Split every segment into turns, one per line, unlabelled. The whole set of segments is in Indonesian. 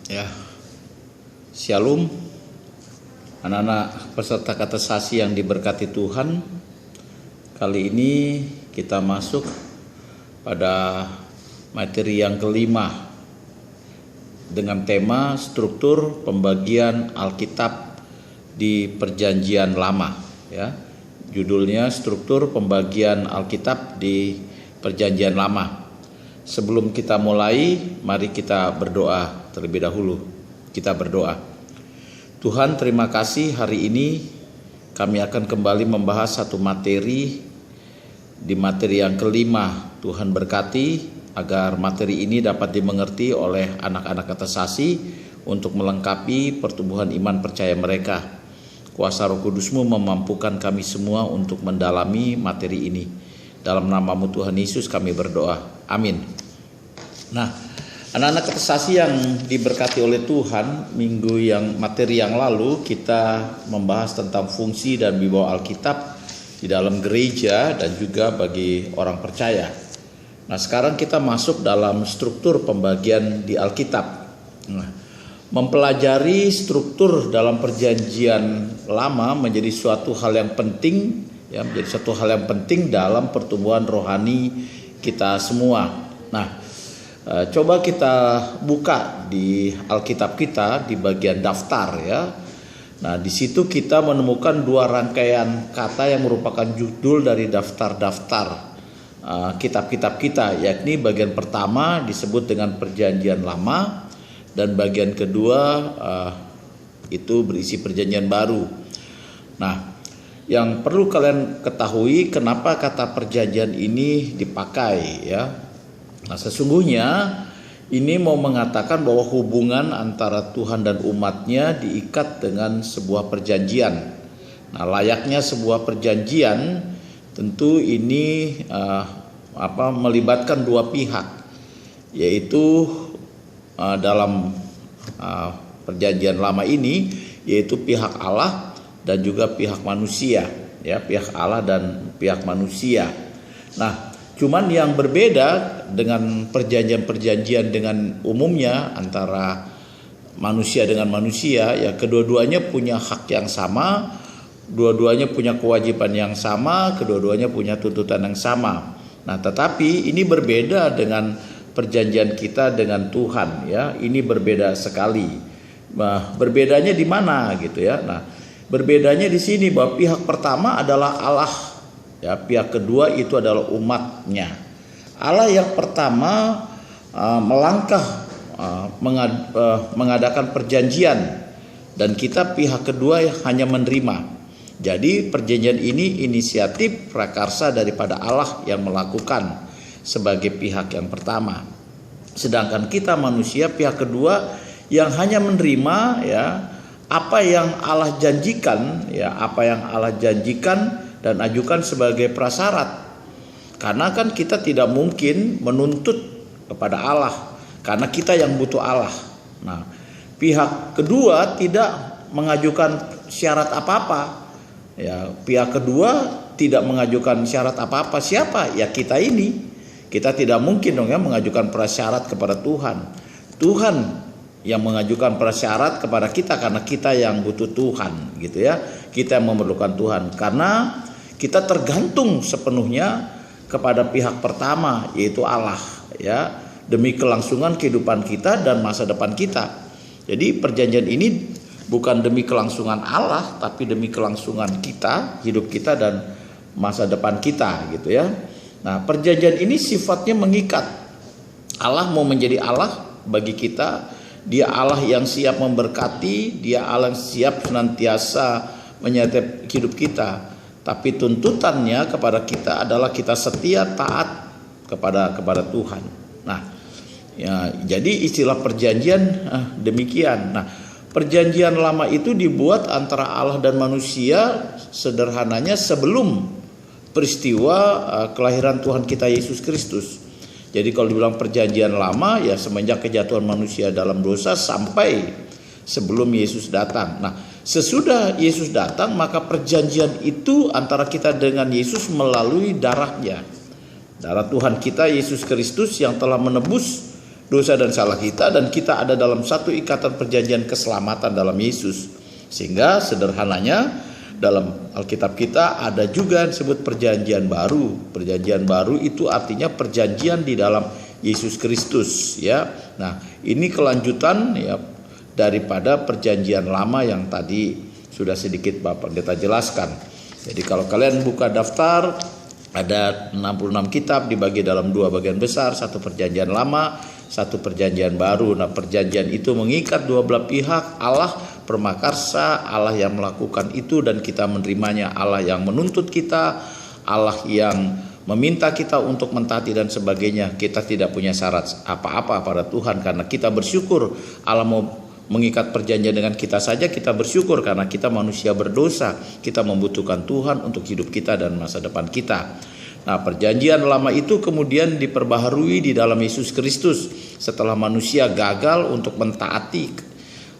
Ya, Shalom, anak-anak peserta katekisasi yang diberkati Tuhan. Kali ini kita masuk pada materi yang kelima dengan tema struktur pembagian Alkitab di Perjanjian Lama. Ya, judulnya struktur pembagian Alkitab di Perjanjian Lama. Sebelum kita mulai, mari kita berdoa terlebih dahulu. Kita berdoa. Tuhan, terima kasih hari ini kami akan kembali membahas satu materi di materi yang kelima. Tuhan berkati agar materi ini dapat dimengerti oleh anak-anak katekisasi untuk melengkapi pertumbuhan iman percaya mereka. Kuasa Roh Kudus-Mu memampukan kami semua untuk mendalami materi ini. Dalam nama-Mu Tuhan Yesus kami berdoa. Amin. Nah, anak-anak katekisasi yang diberkati oleh Tuhan, materi yang lalu kita membahas tentang fungsi dan wibawa Alkitab di dalam gereja dan juga bagi orang percaya. Nah, sekarang kita masuk dalam struktur pembagian di Alkitab. Nah, mempelajari struktur dalam Perjanjian Lama menjadi suatu hal yang penting, ya, menjadi suatu hal yang penting dalam pertumbuhan rohani kita semua. Nah, coba kita buka di Alkitab kita di bagian daftar, ya. Nah, di situ kita menemukan dua rangkaian kata yang merupakan judul dari daftar-daftar kitab-kitab kita, yakni bagian pertama disebut dengan Perjanjian Lama dan bagian kedua itu berisi Perjanjian Baru. Nah, yang perlu kalian ketahui kenapa kata perjanjian ini dipakai, ya. Nah, sesungguhnya ini mau mengatakan bahwa hubungan antara Tuhan dan umatnya diikat dengan sebuah perjanjian. Nah, layaknya sebuah perjanjian tentu ini melibatkan dua pihak, yaitu dalam Perjanjian Lama ini yaitu pihak Allah dan juga pihak manusia, ya, pihak Allah dan pihak manusia. Nah, cuman yang berbeda dengan perjanjian-perjanjian dengan umumnya antara manusia dengan manusia, ya, kedua-duanya punya hak yang sama, dua-duanya punya kewajiban yang sama, kedua-duanya punya tuntutan yang sama. Nah, tetapi ini berbeda dengan perjanjian kita dengan Tuhan, ya. Ini berbeda sekali. Nah, berbedanya di mana gitu, ya. Nah, berbedanya di sini bahwa pihak pertama adalah Allah, ya, pihak kedua itu adalah umatnya. Allah yang pertama mengadakan perjanjian dan kita pihak kedua hanya menerima. Jadi perjanjian ini inisiatif prakarsa daripada Allah yang melakukan sebagai pihak yang pertama. Sedangkan kita manusia pihak kedua yang hanya menerima, ya, apa yang Allah janjikan, ya, apa yang Allah janjikan dan ajukan sebagai prasyarat. Karena kan kita tidak mungkin menuntut kepada Allah karena kita yang butuh Allah. Nah, pihak kedua tidak mengajukan syarat apa-apa. Ya, pihak kedua tidak mengajukan syarat apa-apa. Siapa? Ya, kita ini. Kita tidak mungkin dong, ya, mengajukan prasyarat kepada Tuhan. Tuhan yang mengajukan prasyarat kepada kita karena kita yang butuh Tuhan, gitu, ya. Kita yang memerlukan Tuhan karena kita tergantung sepenuhnya kepada pihak pertama yaitu Allah, ya, demi kelangsungan kehidupan kita dan masa depan kita. Jadi perjanjian ini bukan demi kelangsungan Allah tapi demi kelangsungan kita, hidup kita dan masa depan kita, gitu, ya. Nah, perjanjian ini sifatnya mengikat. Allah mau menjadi Allah bagi kita. Dia Allah yang siap memberkati, Dia Allah yang siap senantiasa menyertai hidup kita. Tapi tuntutannya kepada kita adalah kita setia taat kepada Tuhan. Nah, ya, jadi istilah perjanjian demikian. Nah, perjanjian lama itu dibuat antara Allah dan manusia sederhananya sebelum peristiwa kelahiran Tuhan kita Yesus Kristus. Jadi kalau dibilang perjanjian lama, ya semenjak kejatuhan manusia dalam dosa sampai sebelum Yesus datang. Nah, sesudah Yesus datang, maka perjanjian itu antara kita dengan Yesus melalui darahnya. Darah Tuhan kita Yesus Kristus yang telah menebus dosa dan salah kita, dan kita ada dalam satu ikatan perjanjian keselamatan dalam Yesus. Sehingga sederhananya dalam Alkitab kita ada juga yang disebut perjanjian baru. Perjanjian baru itu artinya perjanjian di dalam Yesus Kristus, ya. Nah, ini kelanjutan ya daripada perjanjian lama yang tadi sudah sedikit Bapak Pendeta jelaskan. Jadi kalau kalian buka daftar, ada 66 kitab dibagi dalam 2 bagian besar, satu perjanjian lama, satu perjanjian baru. Nah, perjanjian itu mengikat dua belah pihak, Allah permakarsa, Allah yang melakukan itu dan kita menerimanya, Allah yang menuntut kita, Allah yang meminta kita untuk mentaati dan sebagainya. Kita tidak punya syarat apa-apa pada Tuhan karena kita bersyukur. Allah mau mengikat perjanjian dengan kita saja, kita bersyukur karena kita manusia berdosa. Kita membutuhkan Tuhan untuk hidup kita dan masa depan kita. Nah, perjanjian lama itu kemudian diperbaharui di dalam Yesus Kristus setelah manusia gagal untuk mentaati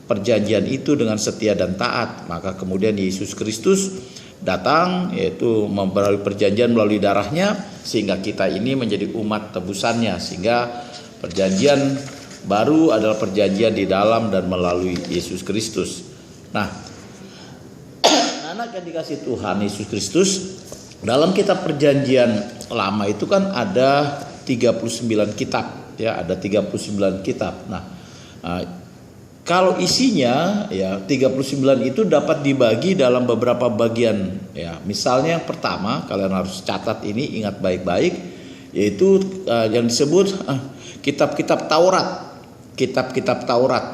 perjanjian itu dengan setia dan taat. Maka kemudian Yesus Kristus datang, yaitu memperoleh perjanjian melalui darahnya, sehingga kita ini menjadi umat tebusannya. Sehingga perjanjian baru adalah perjanjian di dalam dan melalui Yesus Kristus. Nah, anak yang dikasih Tuhan Yesus Kristus, dalam kitab perjanjian lama itu kan ada 39 kitab, ya, ada 39 kitab. Nah, kalau isinya ya 39 itu dapat dibagi dalam beberapa bagian, ya. Misalnya yang pertama, kalian harus catat ini, ingat baik-baik, yaitu yang disebut kitab-kitab Taurat. Kitab-kitab Taurat.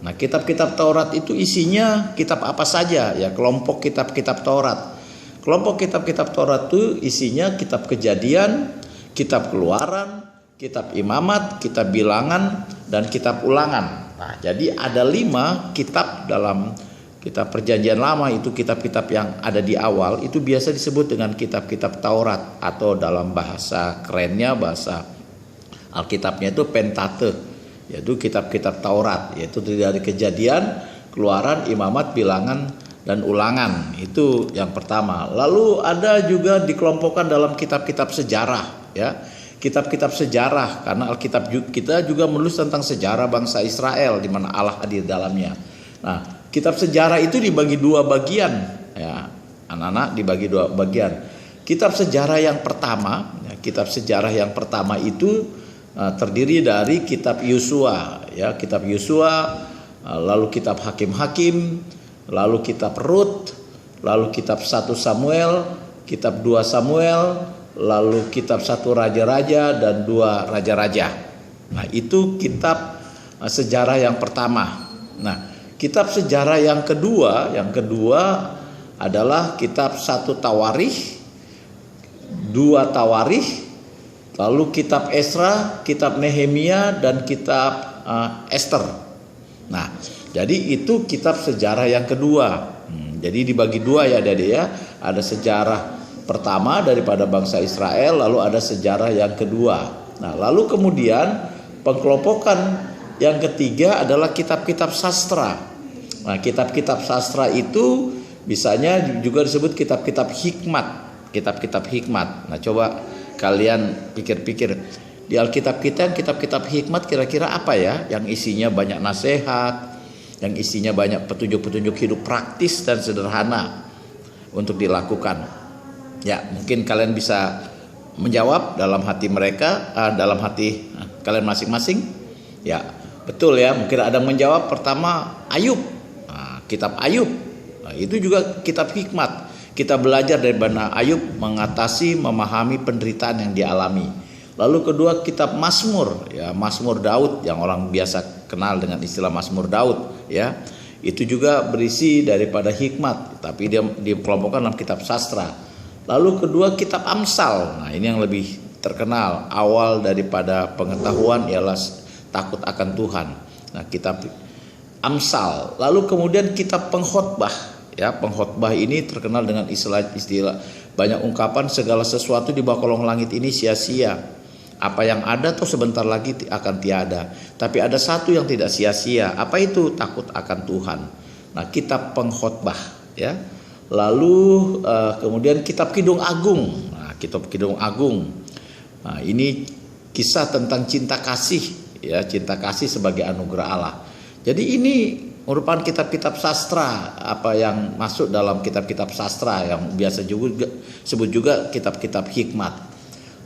Nah, kitab-kitab Taurat itu isinya kitab apa saja, ya, kelompok kitab-kitab Taurat. Kelompok kitab-kitab Taurat itu isinya kitab Kejadian, kitab Keluaran, kitab Imamat, kitab Bilangan, dan kitab Ulangan. Nah, jadi ada 5 kitab dalam kitab perjanjian lama, itu kitab-kitab yang ada di awal itu biasa disebut dengan kitab-kitab Taurat, atau dalam bahasa kerennya, bahasa Alkitabnya itu Pentateuch, yaitu kitab-kitab Taurat, yaitu dari Kejadian, Keluaran, Imamat, Bilangan, dan Ulangan. Itu yang pertama. Lalu ada juga dikelompokkan dalam kitab-kitab sejarah, ya. Kitab-kitab sejarah, karena Alkitab kita juga menulis tentang sejarah bangsa Israel di mana Allah hadir dalamnya. Nah, kitab sejarah itu dibagi 2 bagian, ya. Anak-anak dibagi 2 bagian. Kitab sejarah yang pertama, ya, kitab sejarah yang pertama itu terdiri dari kitab Yosua, ya, kitab Yosua, lalu kitab Hakim-Hakim, lalu kitab Rut, lalu kitab 1 Samuel, kitab 2 Samuel, lalu kitab 1 Raja-Raja dan 2 Raja-Raja. Nah, itu kitab sejarah yang pertama. Nah, kitab sejarah yang kedua adalah kitab 1 Tawarikh, 2 Tawarikh, lalu kitab Esra, kitab Nehemia, dan kitab Ester. Nah, jadi itu kitab sejarah yang kedua. Jadi dibagi 2 ya, Dede, ya. Ada sejarah pertama daripada bangsa Israel, lalu ada sejarah yang kedua. Nah, lalu kemudian pengkelompokan yang ketiga adalah kitab-kitab sastra. Nah, kitab-kitab sastra itu bisanya juga disebut kitab-kitab hikmat, kitab-kitab hikmat. Nah, coba kalian pikir-pikir, di Alkitab kita kitab-kitab hikmat kira-kira apa ya, yang isinya banyak nasihat, yang isinya banyak petunjuk-petunjuk hidup praktis dan sederhana untuk dilakukan. Ya, mungkin kalian bisa menjawab dalam hati mereka, dalam hati kalian masing-masing. Ya, betul ya. Mungkin ada yang menjawab pertama Ayub, kitab Ayub. Nah, itu juga kitab hikmat. Kita belajar dari mana Ayub mengatasi, memahami penderitaan yang dialami. Lalu kedua kitab Mazmur, ya, Mazmur Daud yang orang biasa kenal dengan istilah Mazmur Daud, ya. Itu juga berisi daripada hikmat, tapi dia dikelompokkan dalam kitab sastra. Lalu kedua kitab Amsal. Nah, ini yang lebih terkenal. Awal daripada pengetahuan ialah takut akan Tuhan. Nah, kitab Amsal. Lalu kemudian kitab Pengkhotbah. Ya, Pengkhotbah ini terkenal dengan istilah banyak ungkapan segala sesuatu di bawah kolong langit ini sia-sia. Apa yang ada tuh sebentar lagi akan tiada. Tapi ada satu yang tidak sia-sia. Apa itu? Takut akan Tuhan. Nah, kitab Pengkhotbah, ya. Lalu kemudian kitab Kidung Agung. Nah, kitab Kidung Agung. Nah, ini kisah tentang cinta kasih, ya, cinta kasih sebagai anugerah Allah. Jadi ini merupakan kitab-kitab sastra, apa yang masuk dalam kitab-kitab sastra yang biasa juga sebut juga kitab-kitab hikmat.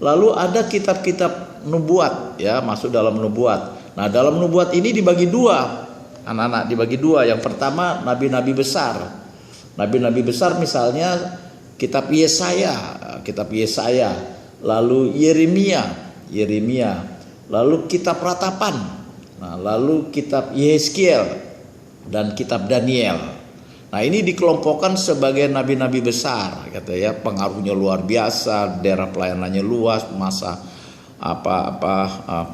Lalu ada kitab-kitab nubuat, ya, masuk dalam nubuat. Nah, dalam nubuat ini dibagi dua, anak-anak, dibagi dua. Yang pertama nabi-nabi besar. Nabi-nabi besar misalnya kitab Yesaya, lalu Yeremia, lalu kitab Ratapan. Nah, lalu kitab Yehezkiel dan kitab Daniel. Nah, ini dikelompokkan sebagai nabi-nabi besar, kata ya, pengaruhnya luar biasa, daerah pelayanannya luas, masa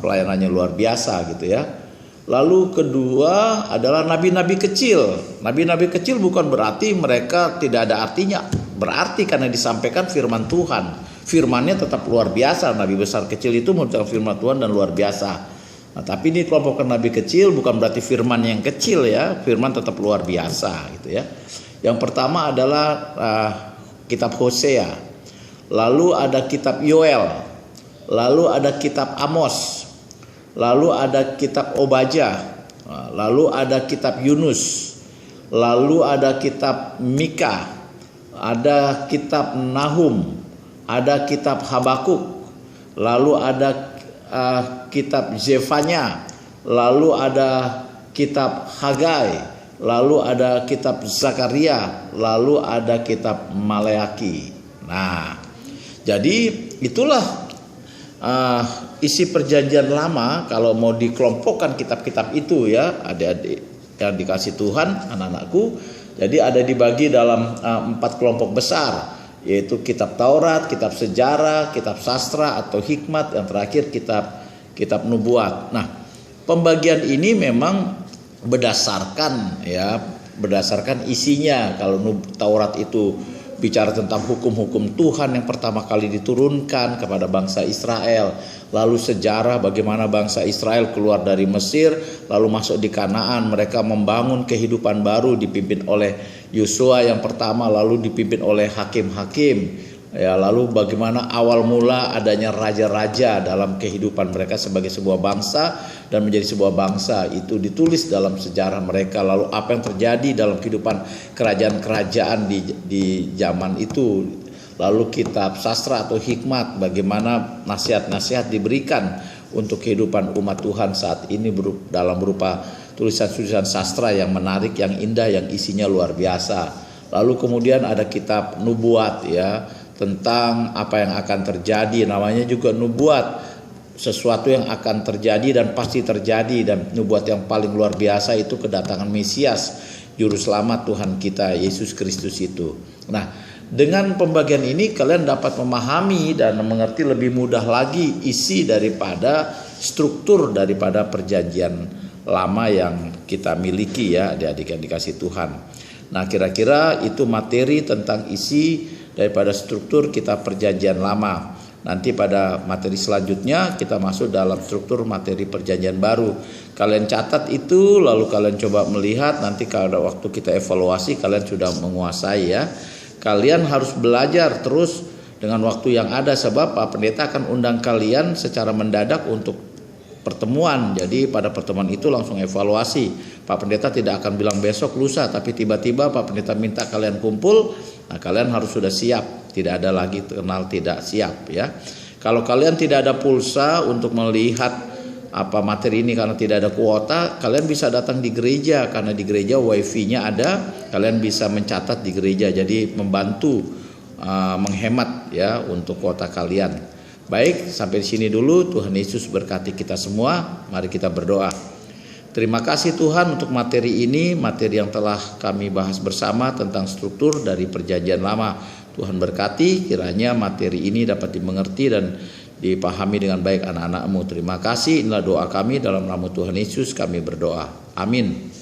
pelayanannya luar biasa gitu ya. Lalu kedua adalah nabi-nabi kecil. Nabi-nabi kecil bukan berarti mereka tidak ada artinya, berarti karena disampaikan firman Tuhan. Firmannya tetap luar biasa. Nabi besar kecil itu mengucapkan firman Tuhan dan luar biasa. Nah, tapi ini kelompok nabi kecil bukan berarti firman yang kecil ya, firman tetap luar biasa gitu ya. Yang pertama adalah kitab Hosea, lalu ada kitab Yoel, lalu ada kitab Amos, lalu ada kitab Obadjah, lalu ada kitab Yunus, lalu ada kitab Mika, ada kitab Nahum, ada kitab Habakuk, lalu ada kitab Zefanya, lalu ada kitab Hagai, lalu ada kitab Zakaria, lalu ada kitab Maleaki. Nah, jadi itulah isi perjanjian lama. Kalau mau dikelompokkan kitab-kitab itu ya, adik-adik yang dikasih Tuhan, anak-anakku, jadi ada dibagi dalam 4 kelompok besar, yaitu kitab Taurat, kitab sejarah, kitab sastra atau hikmat, yang terakhir kitab nubuat. Nah, pembagian ini memang berdasarkan isinya. Kalau Taurat itu bicara tentang hukum-hukum Tuhan yang pertama kali diturunkan kepada bangsa Israel, lalu sejarah bagaimana bangsa Israel keluar dari Mesir lalu masuk di Kanaan, mereka membangun kehidupan baru dipimpin oleh Yosua yang pertama, lalu dipimpin oleh hakim-hakim ya, lalu bagaimana awal mula adanya raja-raja dalam kehidupan mereka sebagai sebuah bangsa dan menjadi sebuah bangsa, itu ditulis dalam sejarah mereka. Lalu apa yang terjadi dalam kehidupan kerajaan-kerajaan di zaman itu. Lalu kitab sastra atau hikmat, bagaimana nasihat-nasihat diberikan untuk kehidupan umat Tuhan saat ini dalam berupa tulisan-tulisan sastra yang menarik, yang indah, yang isinya luar biasa. Lalu kemudian ada kitab nubuat ya, tentang apa yang akan terjadi, namanya juga nubuat, sesuatu yang akan terjadi dan pasti terjadi. Dan nubuat yang paling luar biasa itu kedatangan Mesias, juru selamat Tuhan kita Yesus Kristus itu. Nah, dengan pembagian ini kalian dapat memahami dan mengerti lebih mudah lagi isi daripada struktur daripada perjanjian lama yang kita miliki ya, adik-adik yang dikasih Tuhan. Nah, kira-kira itu materi tentang isi daripada struktur kitab perjanjian lama. Nanti pada materi selanjutnya kita masuk dalam struktur materi perjanjian baru. Kalian catat itu, lalu kalian coba melihat, nanti kalau waktu kita evaluasi kalian sudah menguasai ya. Kalian harus belajar terus dengan waktu yang ada, sebab Pak Pendeta akan undang kalian secara mendadak untuk pertemuan. Jadi pada pertemuan itu langsung evaluasi. Pak Pendeta tidak akan bilang besok, lusa, tapi tiba-tiba Pak Pendeta minta kalian kumpul. Nah, kalian harus sudah siap, tidak ada lagi kenal tidak siap ya. Kalau kalian tidak ada pulsa untuk melihat apa materi ini karena tidak ada kuota, kalian bisa datang di gereja, karena di gereja wifi-nya ada, kalian bisa mencatat di gereja, jadi membantu menghemat ya untuk kuota kalian. Baik, sampai di sini dulu. Tuhan Yesus berkati kita semua. Mari kita berdoa. Terima kasih Tuhan untuk materi ini, materi yang telah kami bahas bersama tentang struktur dari perjanjian lama. Tuhan berkati, kiranya materi ini dapat dimengerti dan dipahami dengan baik anak-anak-Mu. Terima kasih, inilah doa kami dalam nama Tuhan Yesus kami berdoa. Amin.